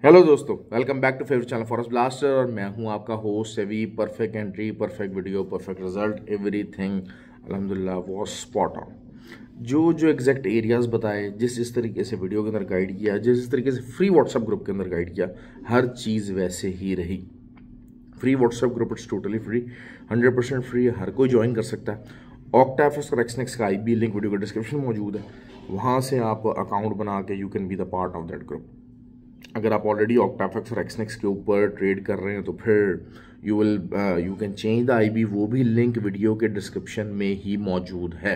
Hello दोस्तों, welcome back to favourite channel forest blaster. और मैं हूं आपका host Savvy. Perfect entry, perfect video, perfect result, everything अल्हम्दुलिल्लाह वाज स्पॉट ऑन। जो एग्जैक्ट एरियाज़ बताए, जिस तरीके से वीडियो के अंदर गाइड किया, जिस तरीके से फ्री व्हाट्सएप ग्रुप के अंदर गाइड किया, हर चीज़ वैसे ही रही। Free WhatsApp group it's totally free, 100% free, हर कोई ज्वाइन कर सकता है। ऑक्टाफिस और एक्सनेक्स का IB लिंक वीडियो का डिस्क्रिप्शन में मौजूद है, वहाँ से आप अकाउंट बना के you can be the part of that group. अगर आप ऑलरेडी ऑक्टाफिस और एक्सनेक्स के ऊपर ट्रेड कर रहे हैं तो फिर you can change the IB, वो भी लिंक वीडियो के डिस्क्रिप्शन में ही मौजूद है।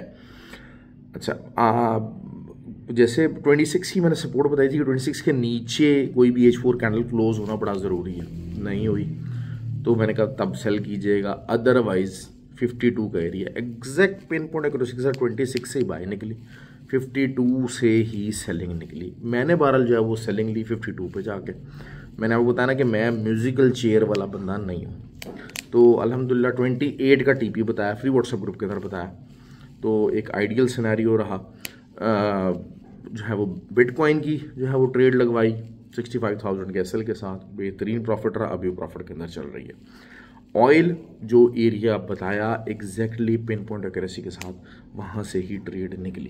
अच्छा, जैसे 26 ही मैंने सपोर्ट बताई थी कि 26 के नीचे कोई भी H4 कैंडल क्लोज होना बड़ा ज़रूरी है, नहीं हुई तो मैंने कहा तब सेल कीजिएगा, अदरवाइज 52 का एरिया एग्जैक्ट पिन पॉइंट है। 26 से ही बाई निकली, 52 से ही सेलिंग निकली। मैंने बहरहाल जो है वो सेलिंग ली 52 पे जाके। मैंने आपको बताया ना कि मैं म्यूजिकल चेयर वाला बंदा नहीं हूँ। तो अल्हम्दुलिल्लाह 28 का TP बताया, फ्री व्हाट्सएप ग्रुप के अंदर बताया, तो एक आइडियल सिनेरियो रहा। जो है वो बिटकॉइन की जो है वो ट्रेड लगवाई 65,000 के SL के साथ, बेहतरीन प्रॉफिट रहा, अभी प्रॉफिट के अंदर चल रही है। ऑयल जो एरिया बताया एग्जैक्टली पिन पॉइंट एक्यूरेसी के साथ, वहाँ से ही ट्रेड निकली।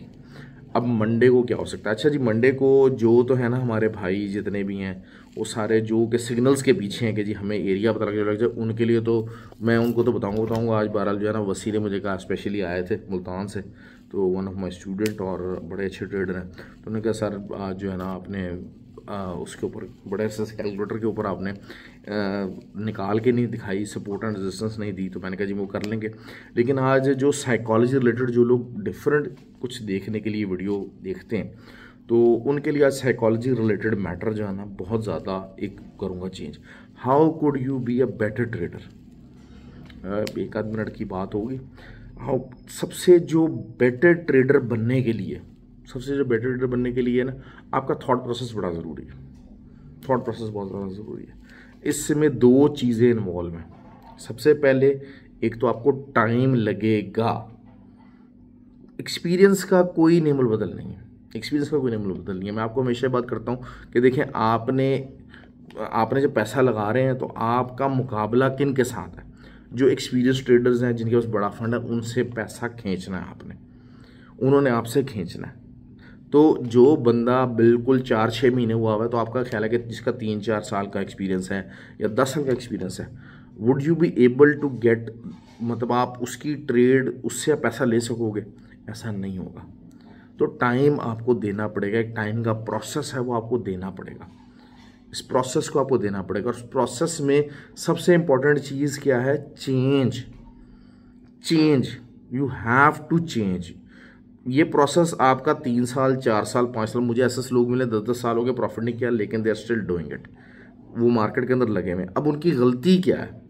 अब मंडे को क्या हो सकता है? अच्छा जी, मंडे को जो तो है ना, हमारे भाई जितने भी हैं वो सारे जो के सिग्नल्स के पीछे हैं कि जी हमें एरिया पता लग जाए, उनके लिए तो मैं उनको तो बताऊंगा। आज बहरहाल जो है ना, वसी ने मुझे कहा, स्पेशली आए थे मुल्तान से, तो वन ऑफ माई स्टूडेंट और बड़े अच्छे ट्रेडर हैं, तो उन्होंने कहा सर आज जो है ना आपने उसके ऊपर बड़े से कैलकुलेटर के ऊपर आपने निकाल के नहीं दिखाई, सपोर्ट एंड रेजिस्टेंस नहीं दी। तो मैंने कहा जी वो कर लेंगे, लेकिन आज जो साइकोलॉजी रिलेटेड जो लोग डिफरेंट कुछ देखने के लिए वीडियो देखते हैं, तो उनके लिए आज साइकोलॉजी रिलेटेड मैटर जो है ना बहुत ज़्यादा एक करूँगा change. How could you be a better trader? एक आध मिनट की बात होगी। हाउ सबसे जो बेटर ट्रेडर बनने के लिए, सबसे जो बेटर ट्रेडर बनने के लिए ना, आपका थॉट प्रोसेस बड़ा ज़रूरी है। थॉट प्रोसेस बहुत ज़्यादा ज़रूरी है। इसमें दो चीज़ें इन्वॉल्व हैं। सबसे पहले एक तो आपको टाइम लगेगा। एक्सपीरियंस का कोई नेमल बदल नहीं है, एक्सपीरियंस का कोई नेमल बदल नहीं है। मैं आपको हमेशा बात करता हूँ कि देखें, आपने जब पैसा लगा रहे हैं तो आपका मुकाबला किन के साथ है? जो एक्सपीरियंस ट्रेडर्स हैं, जिनके पास बड़ा फंड है, उनसे पैसा खींचना है आपने, उन्होंने आपसे खींचना है। तो जो बंदा बिल्कुल 4-6 महीने हुआ है, तो आपका ख्याल है कि जिसका 3-4 साल का एक्सपीरियंस है या 10 साल का एक्सपीरियंस है, would you be able to get, मतलब आप उसकी ट्रेड उससे पैसा ले सकोगे? ऐसा नहीं होगा। तो टाइम आपको देना पड़ेगा, एक टाइम का प्रोसेस है वो आपको देना पड़ेगा। इस प्रोसेस को आपको देना पड़ेगा। और उस प्रोसेस में सबसे इंपॉर्टेंट चीज़ क्या है? Change. You have to change. ये प्रोसेस आपका 3 साल, 4 साल, 5 साल, मुझे ऐसे लोग मिले 10-10 साल हो गए, प्रॉफिट नहीं किया, लेकिन they are still doing it. वो मार्केट के अंदर लगे हुए। अब उनकी गलती क्या है?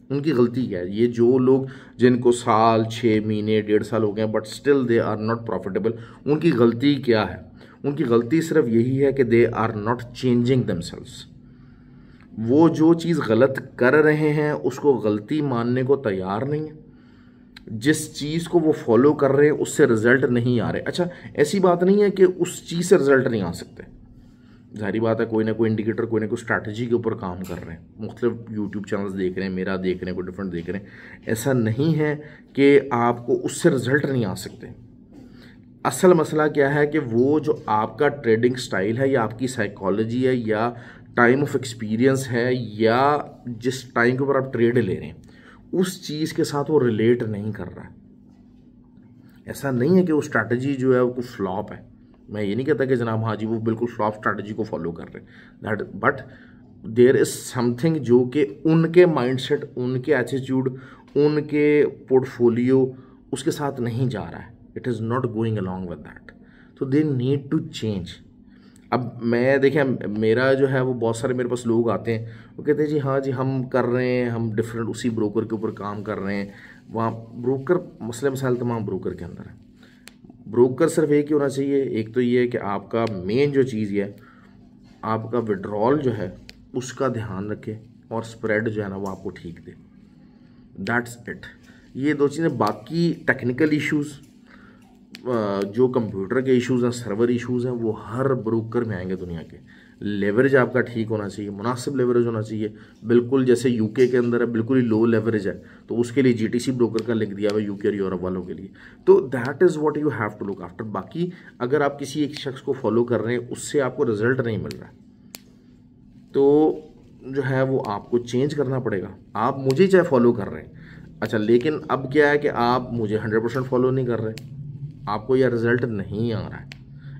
ये जो लोग जिनको साल, 6 महीने, 1.5 साल हो गए but still they are not profitable, उनकी गलती क्या है? उनकी गलती सिर्फ यही है कि they are not changing themselves. वो जो चीज़ गलत कर रहे हैं उसको गलती मानने को तैयार नहीं है। जिस चीज़ को वो फॉलो कर रहे हैं उससे रिजल्ट नहीं आ रहे। अच्छा, ऐसी बात नहीं है कि उस चीज़ से रिजल्ट नहीं आ सकते, जाहिर बात है, कोई ना कोई इंडिकेटर, कोई ना कोई स्ट्रैटेजी के ऊपर काम कर रहे हैं, मुख्तलिफ यूट्यूब चैनल्स देख रहे हैं, मेरा देख रहे हैं, कोई डिफरेंट देख रहे हैं। ऐसा नहीं है कि आपको उससे रिजल्ट नहीं आ सकते। असल मसला क्या है कि वो जो आपका ट्रेडिंग स्टाइल है, या आपकी साइकोलॉजी है, या टाइम ऑफ एक्सपीरियंस है, या जिस टाइम के ऊपर आप ट्रेड ले रहे हैं, उस चीज़ के साथ वो रिलेट नहीं कर रहा है। ऐसा नहीं है कि वो स्ट्रैटेजी जो है वो फ्लॉप है। मैं ये नहीं कहता कि जनाब हाँ जी वो बिल्कुल फ्लॉप स्ट्रैटेजी को फॉलो कर रहे हैं, that, but there is something जो कि उनके माइंडसेट, उनके एटीट्यूड, उनके पोर्टफोलियो उसके साथ नहीं जा रहा है। It is not going along with that, तो दे नीड टू चेंज। अब मैं देखें, मेरा जो है वो बहुत सारे मेरे पास लोग आते हैं, वो कहते हैं जी हाँ जी हम कर रहे हैं, हम डिफरेंट उसी ब्रोकर के ऊपर काम कर रहे हैं। वहाँ ब्रोकर, मसले मसाइल तमाम ब्रोकर के अंदर है। ब्रोकर सिर्फ एक ही होना चाहिए। एक तो ये है कि आपका मेन जो चीज़ है, आपका विड्रॉल जो है उसका ध्यान रखे, और स्प्रेड जो है ना वो आपको ठीक दे। That's it. ये दो चीज़ें। बाकी टेक्निकल इश्यूज़, जो कंप्यूटर के इश्यूज़ हैं, सर्वर इश्यूज़ हैं, वो हर ब्रोकर में आएंगे दुनिया के। लेवरेज आपका ठीक होना चाहिए, मुनासिब लेवरेज होना चाहिए, बिल्कुल जैसे यूके के अंदर है बिल्कुल ही लो लेवरेज है तो उसके लिए जीटीसी ब्रोकर का लिंक दिया हुआ है यूके और यूरोप वालों के लिए। तो that is what you have to look after. बाकी अगर आप किसी एक शख्स को फॉलो कर रहे हैं उससे आपको रिजल्ट नहीं मिल रहा है तो जो है वो आपको चेंज करना पड़ेगा। आप मुझे चाहे फॉलो कर रहे हैं, अच्छा, लेकिन अब क्या है कि आप मुझे 100% फॉलो नहीं कर रहे, आपको यह रिजल्ट नहीं आ रहा है,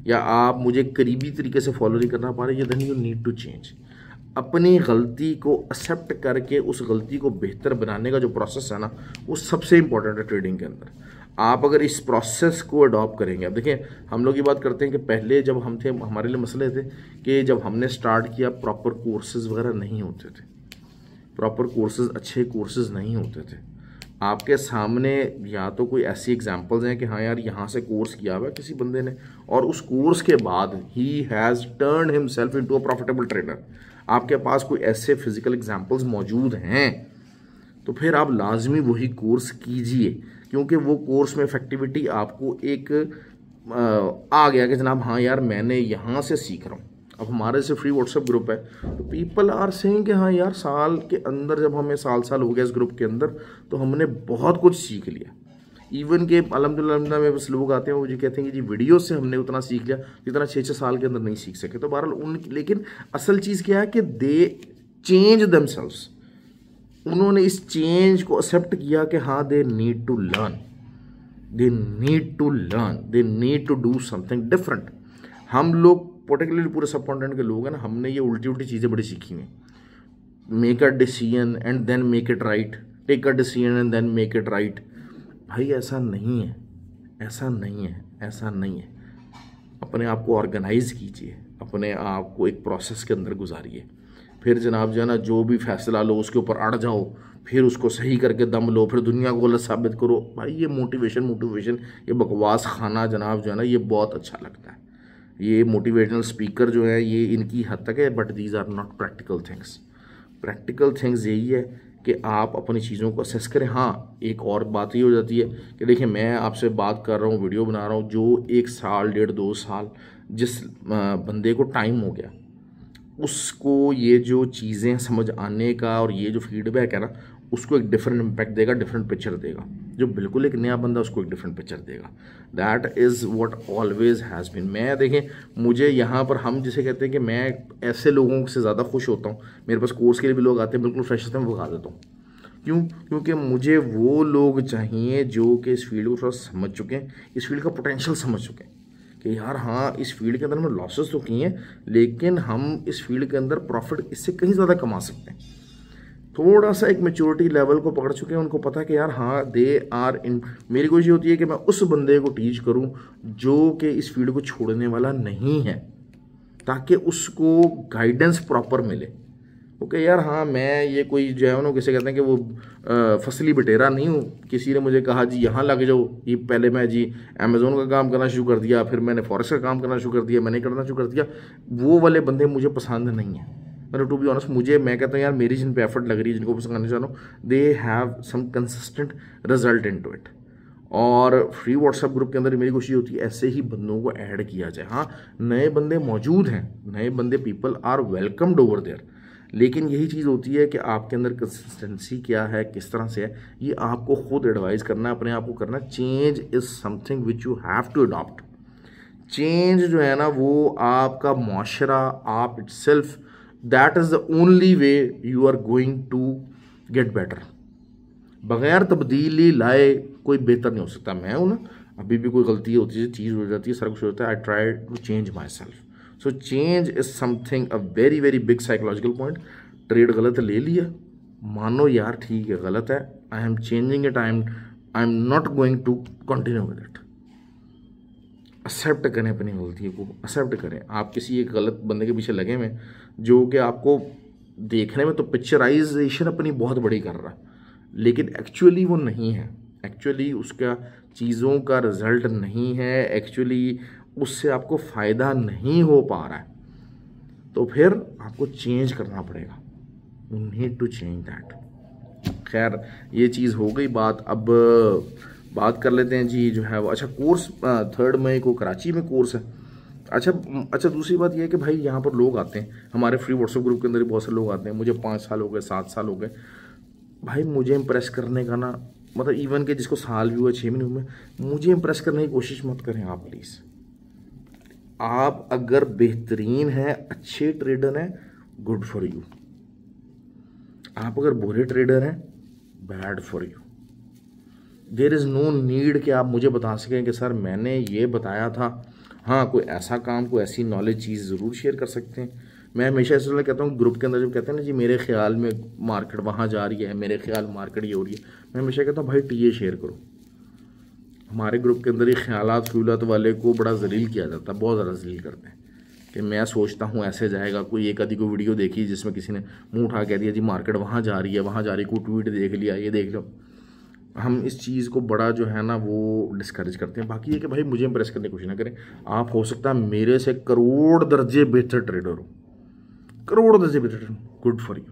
या आप मुझे करीबी तरीके से फॉलो नहीं करना पा रहे, then you need to change. अपनी गलती को एक्सेप्ट करके उस गलती को बेहतर बनाने का जो प्रोसेस है ना, वो सबसे इंपॉर्टेंट है ट्रेडिंग के अंदर। आप अगर इस प्रोसेस को अडॉप्ट करेंगे, अब देखिए हम लोग ये बात करते हैं कि पहले जब हम थे हमारे लिए मसले थे कि जब हमने स्टार्ट किया प्रॉपर कोर्सेज वगैरह नहीं होते थे, प्रॉपर कोर्सेज, अच्छे कोर्सेज नहीं होते थे। आपके सामने या तो कोई ऐसी एग्जांपल्स हैं कि हाँ यार यहाँ से कोर्स किया हुआ किसी बंदे ने और उस कोर्स के बाद he has turn himself into a profitable trader, आपके पास कोई ऐसे फिजिकल एग्जांपल्स मौजूद हैं तो फिर आप लाजमी वही कोर्स कीजिए, क्योंकि वो कोर्स में इफेक्टिविटी आपको एक आ गया कि जनाब हाँ यार मैंने यहाँ से सीख रहा हूँ। अब हमारे से फ्री व्हाट्सएप ग्रुप है तो पीपल आर सेइंग कि हाँ यार साल के अंदर जब हमें साल हो गया इस ग्रुप के अंदर तो हमने बहुत कुछ सीख लिया। इवन के अल्हम्दुलिल्लाह में बस लोग आते हैं वो जो कहते हैं कि जी वीडियो से हमने उतना सीख लिया जितना 6 साल के अंदर नहीं सीख सके। तो बहरहाल उन, लेकिन असल चीज़ क्या है कि दे चेंज देमसेल्व्स, उन्होंने इस चेंज को एक्सेप्ट किया कि हाँ they need to learn, they need to learn, they need to do something different. हम लोग पर्टिकुलरली पूरे सब कॉन्टिनेंट के लोग हैं ना, हमने ये उल्टी उल्टी चीज़ें बड़ी सीखी हैं। Make a decision and then make it right, take a decision and then make it right. भाई ऐसा नहीं है, ऐसा नहीं है, ऐसा नहीं है। अपने आप को ऑर्गेनाइज कीजिए, अपने आप को एक प्रोसेस के अंदर गुजारिए, फिर जनाब जो है ना जो भी फैसला लो उसके ऊपर अड़ जाओ, फिर उसको सही करके दम लो, फिर दुनिया को गलत साबित करो। भाई ये मोटिवेशन ये बकवास खाना जनाब जो है ना ये बहुत अच्छा लगता है। ये मोटिवेशनल स्पीकर जो है ये इनकी हद तक है, but these are not practical things. Practical things यही है कि आप अपनी चीज़ों को असेस करें। हाँ एक और बात ये हो जाती है कि देखिए मैं आपसे बात कर रहा हूँ, वीडियो बना रहा हूँ, जो 1 साल 1.5 2 साल जिस बंदे को टाइम हो गया उसको ये जो चीज़ें समझ आने का और ये जो फीडबैक है ना उसको एक डिफरेंट इम्पैक्ट देगा, डिफरेंट पिक्चर देगा। जो बिल्कुल एक नया बंदा उसको एक डिफरेंट पिक्चर देगा। That is what always has been. मैं देखें मुझे यहाँ पर हम जिसे कहते हैं कि मैं ऐसे लोगों से ज़्यादा खुश होता हूँ, मेरे पास कोर्स के लिए भी लोग आते हैं बिल्कुल फ्रेश होते हैं, मैं भगा देता हूँ। क्यों? क्योंकि मुझे वो लोग चाहिए जो कि इस फील्ड को थोड़ा समझ चुके हैं, इस फील्ड का पोटेंशियल समझ चुके हैं कि यार हाँ इस फील्ड के अंदर हमें लॉसेस तो किए हैं लेकिन हम इस फील्ड के अंदर प्रॉफिट इससे कहीं ज़्यादा कमा सकते हैं। थोड़ा सा एक मेच्योरिटी लेवल को पकड़ चुके हैं, उनको पता है कि यार हाँ दे आर इन। मेरी कोशिश होती है कि मैं उस बंदे को टीच करूं जो कि इस फील्ड को छोड़ने वाला नहीं है, ताकि उसको गाइडेंस प्रॉपर मिले। ओके यार हाँ मैं ये कोई जो है ना किसे कहते हैं कि वो फसली बटेरा नहीं हूँ। किसी ने मुझे कहा जी यहाँ लग जाओ, ये पहले मैं जी अमेज़ोन का काम करना शुरू कर दिया, फिर मैंने फॉरेस्ट का काम करना शुरू कर दिया, मैंने करना शुरू कर दिया। वो वाले बंदे मुझे पसंद नहीं है। मतलब टू बी ऑनेस्ट मैं कहता हूँ यार मेरी जिन पे एफर्ट लग रही है, जिनको पसंद करना चाह रहा हूँ, they have some consistent result into it. और फ्री व्हाट्सएप ग्रुप के अंदर मेरी कोशिश होती है ऐसे ही बंदों को ऐड किया जाए। हाँ नए बंदे मौजूद हैं, नए बंदे people are welcomed over there, लेकिन यही चीज़ होती है कि आपके अंदर कंसिस्टेंसी क्या है, किस तरह से है, ये आपको खुद एडवाइस करना है, अपने आप को करना। Change is something which you have to adopt. Change जो है ना वो आपका माशरा, आप itself, that is the only way you are going to get better. बगैर तब्दीली लाए कोई बेहतर नहीं हो सकता। मैं हूँ ना, अभी भी कोई गलती होती है, चीज़ हो जाती है, सारा कुछ होता है, I try to change myself. So change is something a very very big psychological point. Trade गलत ले लिया, मानो यार ठीक है गलत है, I am changing it, I am not going to continue with it. Accept करें अपनी गलती को, एक्सेप्ट करें। आप किसी एक गलत बंदे के पीछे लगे हुए जो कि आपको देखने में तो पिक्चराइजेशन अपनी बहुत बड़ी कर रहा है, लेकिन एक्चुअली वो नहीं है, एक्चुअली उसका चीज़ों का रिजल्ट नहीं है, एक्चुअली उससे आपको फ़ायदा नहीं हो पा रहा है, तो फिर आपको चेंज करना पड़ेगा। You need to change that. खैर ये चीज़ हो गई बात। अब बात कर लेते हैं जी जो है वो, अच्छा कोर्स 3 मई को कराची में कोर्स है, अच्छा अच्छा, दूसरी बात यह है कि भाई यहाँ पर लोग आते हैं, हमारे फ्री व्हाट्सएप ग्रुप के अंदर भी बहुत सारे लोग आते हैं, मुझे 5 साल हो गए, 7 साल हो गए भाई, मुझे इम्प्रेस करने का ना, मतलब इवन के जिसको साल भी हुआ, 6 महीने हुए, मुझे इम्प्रेस करने की कोशिश मत करें आप प्लीज़। आप अगर बेहतरीन हैं, अच्छे ट्रेडर हैं, गुड फॉर यू। आप अगर बुरे ट्रेडर हैं, bad for you. There is no need कि आप मुझे बता सकें कि सर मैंने ये बताया था। हाँ, कोई ऐसा काम, कोई ऐसी नॉलेज चीज़ ज़रूर शेयर कर सकते हैं। मैं हमेशा ऐसे कहता हूँ ग्रुप के अंदर, जब कहते हैं ना जी मेरे ख्याल में मार्केट वहाँ जा रही है, मेरे ख्याल मार्केट ये हो रही है, मैं हमेशा कहता हूँ भाई टीए शेयर करो। हमारे ग्रुप के अंदर ये ख्यालात ख्यूलात वाले को बड़ा जलील किया जाता है, बहुत ज़्यादा जलील करते हैं कि मैं सोचता हूँ ऐसे जाएगा। कोई एक आधी को वीडियो देखी जिसमें किसी ने मुंह उठा कह दिया जी मार्केट वहाँ जा रही है, वहाँ जा रही है, कोई ट्वीट देख लिया, ये देख लो। हम इस चीज़ को बड़ा जो है ना वो डिस्करेज करते हैं। बाकी ये कि भाई मुझे इंप्रेस करने की कोशिश ना करें। आप हो सकता है मेरे से करोड़ दर्जे बेहतर ट्रेडर हो, करोड़ दर्जे बेहतर, गुड फॉर यू,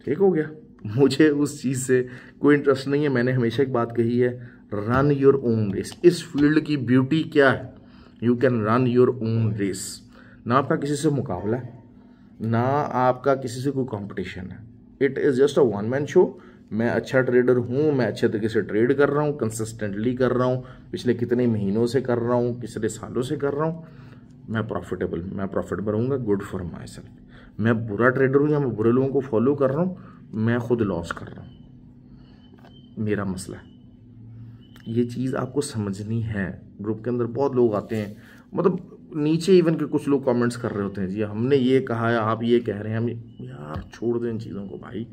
ठीक हो गया। मुझे उस चीज़ से कोई इंटरेस्ट नहीं है। मैंने हमेशा एक बात कही है, रन योर ओन रेस। इस फील्ड की ब्यूटी क्या है, you can run your own race. ना आपका किसी से मुकाबला है, ना आपका किसी से कोई कंपटीशन है। It is just a one man show. मैं अच्छा ट्रेडर हूँ, मैं अच्छे तरीके से ट्रेड कर रहा हूँ, कंसिस्टेंटली कर रहा हूँ, पिछले कितने महीनों से कर रहा हूँ, कितने सालों से कर रहा हूँ। मैं प्रॉफिटेबल रहूँगा, गुड फॉर माई सेल्फ। मैं बुरा ट्रेडर हूँ या मैं बुरे लोगों को फॉलो कर रहा हूँ, मैं खुद लॉस कर रहा हूँ, मेरा मसला है। ये चीज़ आपको समझनी है। ग्रुप के अंदर बहुत लोग आते हैं, मतलब नीचे इवन के कुछ लोग कमेंट्स कर रहे होते हैं जी हमने ये कहा है, आप ये कह रहे हैं, हम यार छोड़ दें इन चीज़ों को भाई।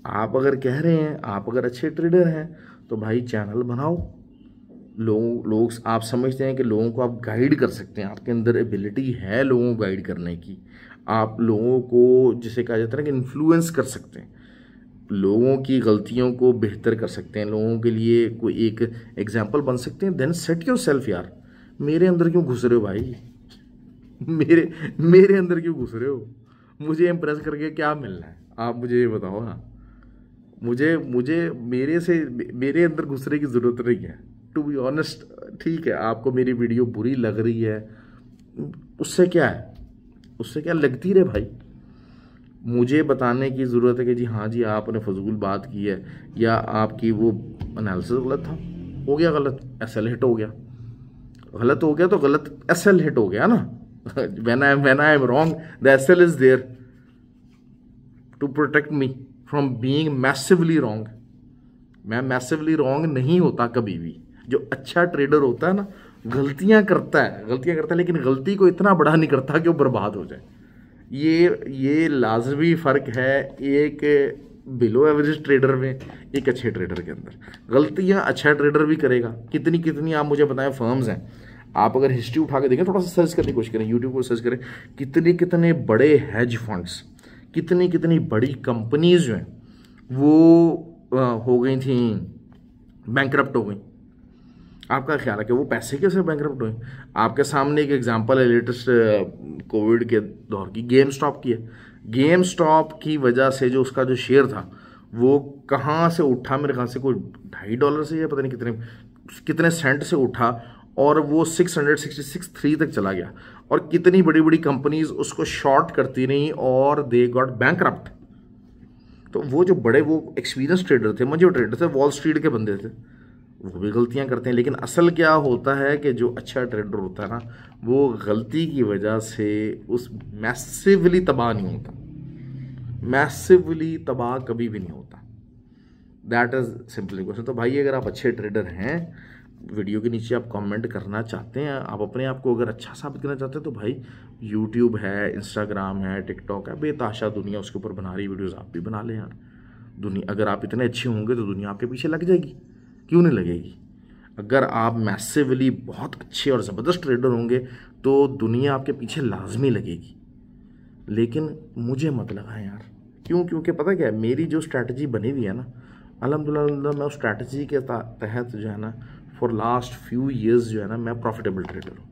आप अगर कह रहे हैं, आप अगर अच्छे ट्रेडर हैं तो भाई चैनल बनाओ। लोग आप समझते हैं कि लोगों को आप गाइड कर सकते हैं, आपके अंदर एबिलिटी है लोगों को गाइड करने की। आप लोगों को जिसे कहा जाता है कि इन्फ्लुएंस कर सकते हैं, लोगों की गलतियों को बेहतर कर सकते हैं, लोगों के लिए कोई एक एग्जाम्पल बन सकते हैं। Then set yourself. यार मेरे अंदर क्यों घुस रहे हो भाई, मेरे अंदर क्यों घुस रहे हो? मुझे इम्प्रेस करके क्या मिलना है, आप मुझे ये बताओ ना। मुझे मुझे मेरे अंदर घुसने की ज़रूरत नहीं है, टू बी ऑनेस्ट। ठीक है, आपको मेरी वीडियो बुरी लग रही है, उससे क्या है, उससे क्या, लगती रहे भाई। मुझे बताने की ज़रूरत है कि जी हाँ जी आपने फजूल बात की है, या आपकी वो एनालिसिस गलत था, हो गया गलत, एसएल हिट हो गया, गलत हो गया तो गलत, एसएल हिट हो गया ना। when I am wrong, the SL is there to protect me from being massively wrong. मैं मैसिवली रॉन्ग नहीं होता कभी भी। जो अच्छा ट्रेडर होता है ना, गलतियां करता है लेकिन गलती को इतना बड़ा नहीं करता कि वो बर्बाद हो जाए। ये लाजमी फ़र्क है एक बिलो एवरेज ट्रेडर में, एक अच्छे ट्रेडर के अंदर। गलतियां अच्छा ट्रेडर भी करेगा, कितनी आप मुझे बताएं फर्म्स हैं। आप अगर हिस्ट्री उठा के देखें, थोड़ा सा सर्च करने की कोशिश करें, यूट्यूब को सर्च करें, कितने बड़े हेज फंड्स, कितनी बड़ी कंपनीज जो हैं वो हो गई थी, बैंकरप्ट हो गई। आपका ख्याल है कि वो पैसे कैसे बैंकरप्ट हुए? आपके सामने एक एग्जांपल है लेटेस्ट कोविड के दौर की, गेम स्टॉप की है। गेम स्टॉप की वजह से जो उसका जो शेयर था वो कहाँ से उठा, मेरे ख्याल से कोई $2.5 से, या पता नहीं कितने सेंट से उठा, और वो 666 तक चला गया। और कितनी बड़ी बड़ी कंपनीज उसको शॉर्ट करती रही और दे गॉट बैंकरप्ट। तो वो जो बड़े वो एक्सपीरियंस ट्रेडर थे, मजे ट्रेडर थे, वॉल स्ट्रीट के बंदे थे, वो भी गलतियां करते हैं। लेकिन असल क्या होता है कि जो अच्छा ट्रेडर होता है ना, वो गलती की वजह से उस मैसिवली तबाह नहीं होता, मैसिवली तबाह कभी भी नहीं होता। That is simple question. तो भाई अगर आप अच्छे ट्रेडर हैं, वीडियो के नीचे आप कमेंट करना चाहते हैं, आप अपने आप को अगर अच्छा साबित करना चाहते हैं, तो भाई यूट्यूब है, इंस्टाग्राम है, टिकटॉक है, बेताशा दुनिया उसके ऊपर बना रही वीडियोस, आप भी बना लें यार। दुनिया, अगर आप इतने अच्छे होंगे तो दुनिया आपके पीछे लग जाएगी, क्यों नहीं लगेगी? अगर आप मैसिवली बहुत अच्छे और ज़बरदस्त ट्रेडर होंगे तो दुनिया आपके पीछे लाजमी लगेगी। लेकिन मुझे मत लगाएं यार, क्यों? क्योंकि पता क्या है, मेरी जो स्ट्रैटेजी बनी हुई है ना, अल्हम्दुलिल्लाह मैं उस स्ट्रैटेजी के तहत जो है ना, फॉर लास्ट फ्यू ईयर्स जो है ना, मैं प्रॉफिटेबल ट्रेडर हूँ।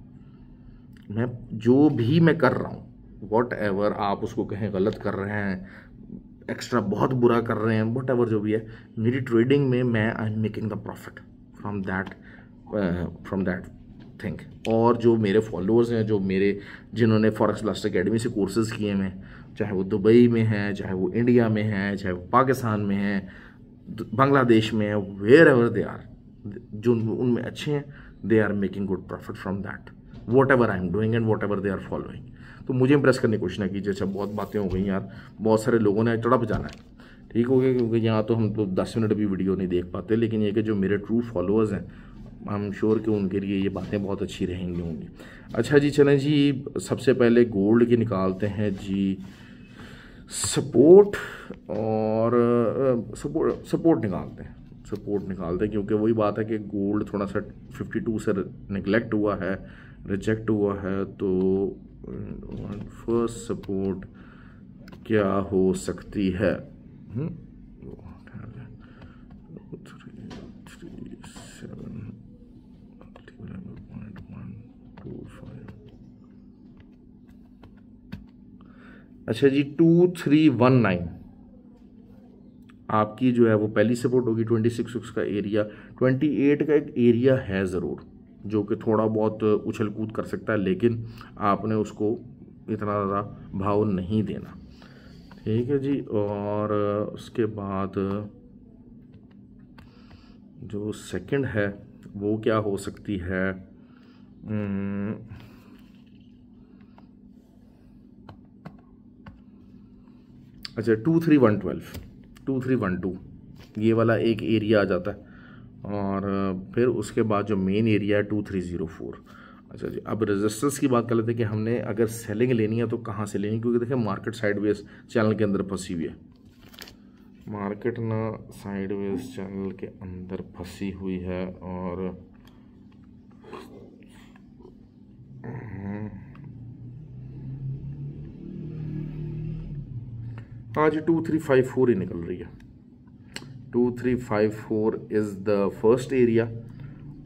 मैं जो भी मैं कर रहा हूँ, वॉट एवर आप उसको कहें, गलत कर रहे हैं, एक्स्ट्रा बहुत बुरा कर रहे हैं, वॉट एवर जो भी है, मेरी ट्रेडिंग में मैं I am making the profit from that think. और जो मेरे फॉलोअर्स हैं, जो मेरे जिन्होंने फॉरेक्स ब्लास्टर एकेडमी से कोर्सेज किए हैं, चाहे वो दुबई में हैं, चाहे वो इंडिया में हैं, चाहे वो पाकिस्तान में हैं, बांग्लादेश में है, वेयर एवर दे आर, जो उनमें अच्छे हैं, they are making good profit from that whatever I am doing and whatever they are following. तो मुझे इंप्रेस करने की कोशिश ना कीजिए। अच्छा, बहुत बातें हो गई यार, बहुत सारे लोगों ने तड़प जाना है, ठीक हो गया, क्योंकि यहाँ तो हम तो 10 मिनट भी वीडियो नहीं देख पाते। लेकिन ये कि जो मेरे ट्रू फॉलोअर्स हैं, आई एम श्योर कि उनके लिए ये बातें बहुत अच्छी रहेंगी होंगी। अच्छा जी, चलें जी, सबसे पहले गोल्ड की निकालते हैं जी सपोर्ट, और सपोर्ट निकालते हैं क्योंकि वही बात है कि गोल्ड थोड़ा सा 52 से निगलेक्ट हुआ है, रिजेक्ट हुआ है। तो फर्स्ट सपोर्ट क्या हो सकती है? अच्छा जी, 2319 आपकी जो है वो पहली सपोर्ट होगी। 26 का एरिया, 28 का एक एरिया है ज़रूर जो कि थोड़ा बहुत उछल कूद कर सकता है, लेकिन आपने उसको इतना ज़्यादा भाव नहीं देना, ठीक है जी। और उसके बाद जो सेकंड है वो क्या हो सकती है? अच्छा, 2312 ये वाला एक एरिया आ जाता है, और फिर उसके बाद जो मेन एरिया है 2304। अच्छा जी, अब रेजिस्टेंस की बात कर लेते हैं कि हमने अगर सेलिंग लेनी है तो कहाँ से लेनी है, क्योंकि देखिए मार्केट साइडवेज चैनल के अंदर फंसी हुई है, मार्केट ना साइडवेज चैनल के अंदर फंसी हुई है। और हाँ जी, 2354 ही निकल रही है। 2354 इज़ द फर्स्ट एरिया,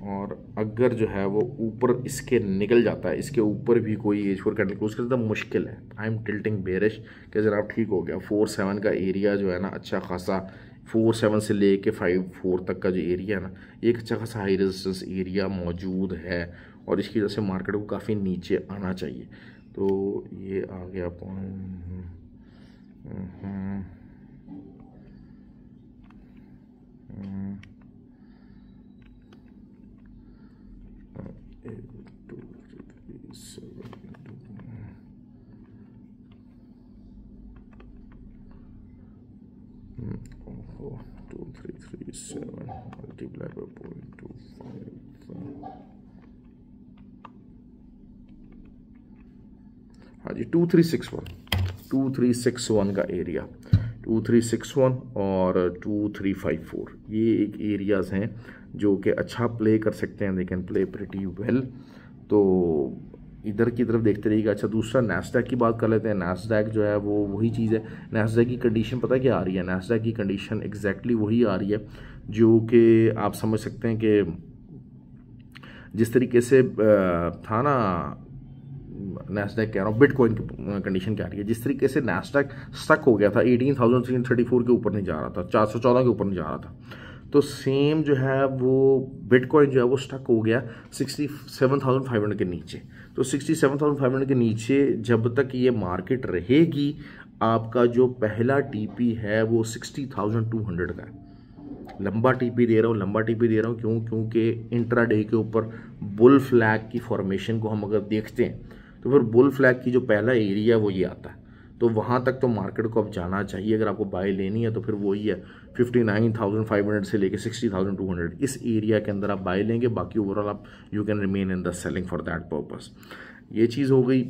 और अगर जो है वो ऊपर इसके निकल जाता है, इसके ऊपर भी कोई एज 4 कैंडल क्लोज करता है, मुश्किल है। आई एम टिल्टिंग बेरिश कि जरा आप ठीक हो गया। 47 का एरिया जो है ना अच्छा खासा, 47 से लेके 54 तक का जो एरिया है ना, एक अच्छा खासा हाई रेजिस्टेंस एरिया मौजूद है, और इसकी वजह से मार्केट को काफ़ी नीचे आना चाहिए। तो ये आ गया point. Two, three, 7 multiplied by 0.25। हाँ जी, 2361 का एरिया, 2361 और 2354 ये एक एरियाज़ हैं जो कि अच्छा प्ले कर सकते हैं, they can play pretty well. तो इधर की तरफ देखते रहिएगा। अच्छा, दूसरा नैस्डैक की बात कर लेते हैं। नैस्डैक जो है वो वही चीज़ है, नैस्डैक की कंडीशन पता क्या आ रही है? नैस्डैक की कंडीशन एग्जैक्टली वही आ रही है जो कि आप समझ सकते हैं कि जिस तरीके से था ना, नैस्डैक कह रहा हूँ, बिटकॉइन की कंडीशन क्या आ रही है, जिस तरीके से नैस्डैक स्टक हो गया था 18,334 के ऊपर नहीं जा रहा था, 414 के ऊपर नहीं जा रहा था, तो सेम जो है वो बिटकॉइन जो है वो स्टक हो गया 67,500 के नीचे। तो 67,500 के नीचे जब तक ये मार्केट रहेगी, आपका जो पहला टीपी है वो 60,200 का है। लंबा टीपी दे रहा हूँ, लंबा टीपी दे रहा हूँ क्यों? क्योंकि इंट्राडे के ऊपर बुल फ्लैग की फॉर्मेशन को हम अगर देखते हैं तो फिर बुल फ्लैग की जो पहला एरिया वो ये आता है, तो वहाँ तक तो मार्केट को अब जाना चाहिए। अगर आपको बाय लेनी है तो फिर वही है 59,500 से लेके 60,200, इस एरिया के अंदर आप बाय लेंगे। बाकी ओवरऑल आप you can remain in the selling for that purpose. ये चीज़ हो गई।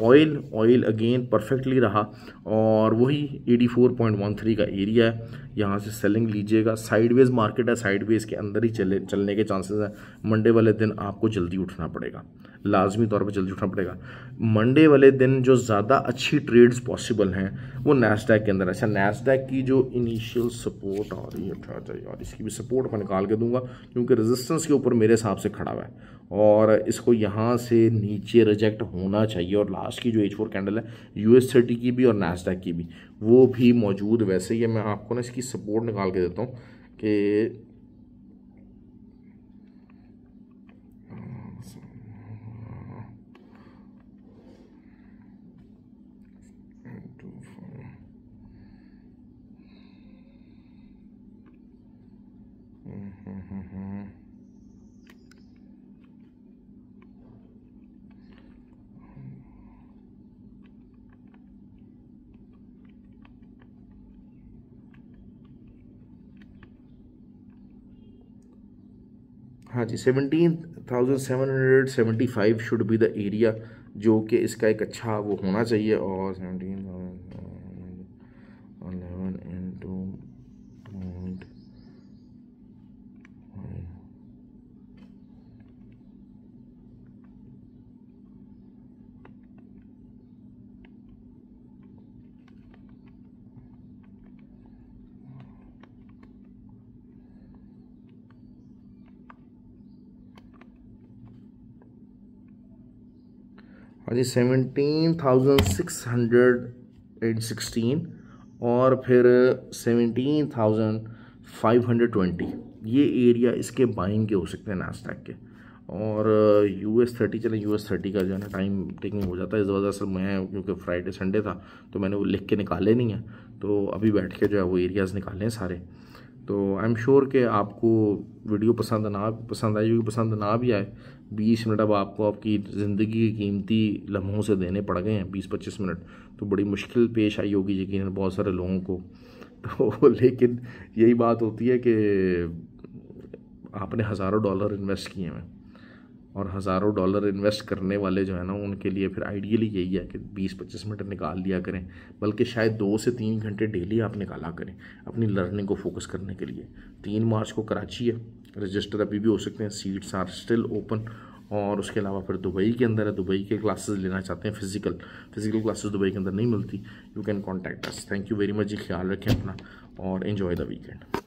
ऑयल अगेन परफेक्टली रहा, और वही 84.13 का एरिया है, यहाँ से सेलिंग लीजिएगा। साइडवेज मार्केट है, साइडवेज के अंदर ही चलने के चांसेस हैं। मंडे वाले दिन आपको जल्दी उठना पड़ेगा, लाजमी तौर पे जल्दी उठना पड़ेगा। मंडे वाले दिन जो ज़्यादा अच्छी ट्रेड्स पॉसिबल हैं वो नैस्डैक के अंदर। अच्छा, नैस्डैक की जो इनिशियल सपोर्ट आ रही है यार, इसकी भी सपोर्ट मैं निकाल के दूंगा क्योंकि रेजिस्टेंस के ऊपर मेरे हिसाब से खड़ा हुआ है, और इसको यहाँ से नीचे रिजेक्ट होना चाहिए। और लास्ट की जो H4 कैंडल है US30 की भी और नैस्डैक की भी, वो भी मौजूद वैसे ही है। मैं आपको ना इसकी सपोर्ट निकाल के देता हूँ कि हाँ जी, 17,775 शुड बी द एरिया, जो कि इसका एक अच्छा वो होना चाहिए। और 17,11 इंटू 0.5। हाँ जी, 17,616 और फिर 17,520, ये एरिया इसके बाइंग के हो सकते हैं नास्डैक के। और US30, चले US30 का जो है ना टाइम टेकिंग हो जाता है, इस वजह से मैं, क्योंकि फ्राइडे संडे था तो मैंने वो लिख के निकाले नहीं है, तो अभी बैठ के जो है वो एरियाज़ निकाले हैं सारे। तो आई एम श्योर कि आपको वीडियो पसंद आई होगी। पसंद ना भी आए, 20 मिनट अब आपको आपकी ज़िंदगी के कीमती लम्हों से देने पड़ गए हैं, 20-25 मिनट, तो बड़ी मुश्किल पेश आई होगी यकीनन बहुत सारे लोगों को। तो लेकिन यही बात होती है कि आपने हज़ारों डॉलर इन्वेस्ट किए हैं, और हज़ारों डॉलर इन्वेस्ट करने वाले जो है ना उनके लिए फिर आइडियली यही है कि 20-25 मिनट निकाल लिया करें, बल्कि शायद 2 से 3 घंटे डेली आप निकाला करें अपनी लर्निंग को फोकस करने के लिए। 3 मार्च को कराची है, रजिस्टर अभी भी हो सकते हैं, सीट्स आर स्टिल ओपन। और उसके अलावा फिर दुबई के अंदर है, दुबई के क्लासेस लेना चाहते हैं, फिजिकल क्लासेस दुबई के अंदर नहीं मिलती, you can contact us. Thank you very much जी, ख्याल रखें अपना और एंजॉय द वीकेंड।